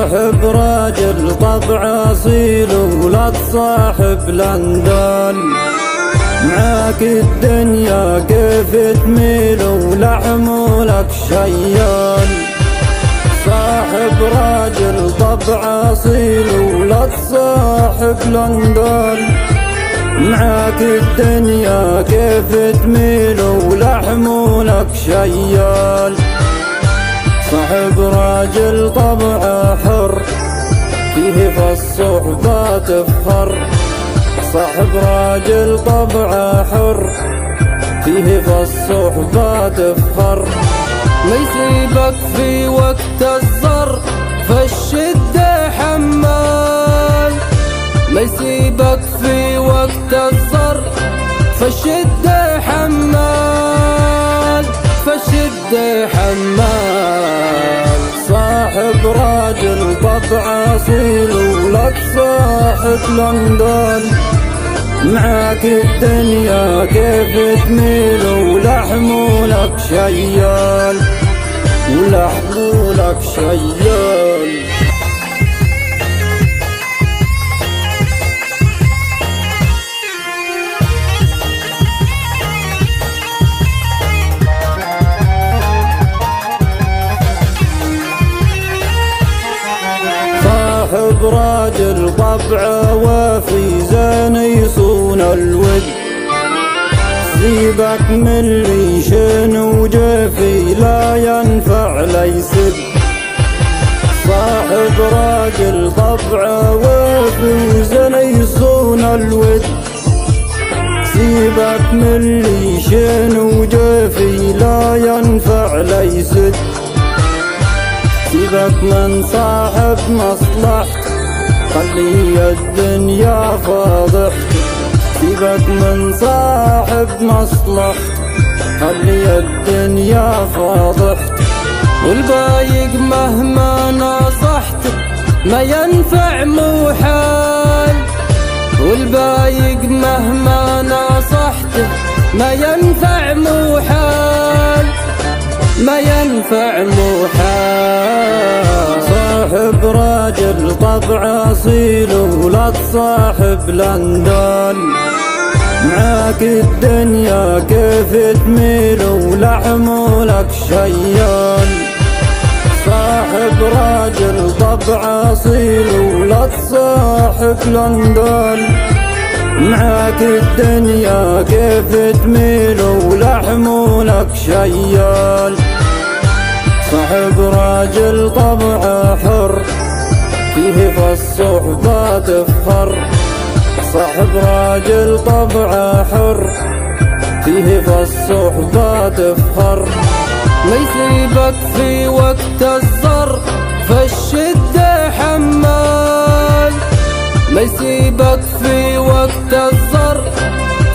صاحب راجل طبع اصيل ولا تصاحب الاندال، معاك الدنيا كيف تميل ولحمولك شيال. صاحب راجل طبع اصيل ولا تصاحب الاندال، معاك الدنيا كيف تميل ولحمولك شيال. صاحب راجل طبعه حر فيه في الصحبة تفخر، صاحب راجل طبعه حر فيه في الصحبة تفخر. ما يسيبك في وقت الزر فالشدة حمال، ما يسيبك في وقت الزر فالشدة حمال، فالشدة حمال. صاحب راجل طبع اصيل ولا تصاحب الاندال، معاك الدنيا كيف تميل ولحمولك شيال، ولحمولك شيال. صاحب راجل طبعه وفي زين يصون الود، سيبك من اللي شين وجفي لا ينفع لا يسد. صاحب راجل طبعه وفي زين يصون الود، سيبك من اللي شين وجفي لا ينفع لا يسد. سيبك من صاحب مصلحته خلي الدنيا فاضحته، سيبك من صاحب مصلحته خلي الدنيا فاضحته. والبايق مهما نصحته ما ينفع محال، والبايق مهما نصحته ما ينفع محال، ما ينفع محال. صاحب راجل طبع اصيل ولا تصاحب الاندال، معاك الدنيا كيف تميل ولحمولك شيال. صاحب راجل طبع اصيل ولا تصاحب الاندال، معاك الدنيا كيف تميل ولحمولك شيال. صاحب راجل طبعه حر فيه في الصحبة تفخر، صاحب راجل طبعه حر فيه في الصحبة تفخر. ما يسيبك في وقت الزر فالشدة حمال، ما يسيبك في وقت الزر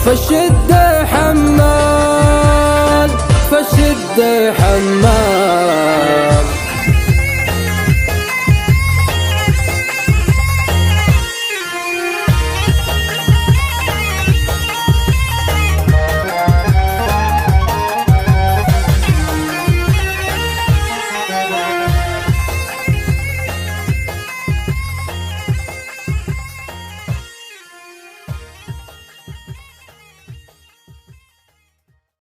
فالشدة حمال، فالشدة حمال.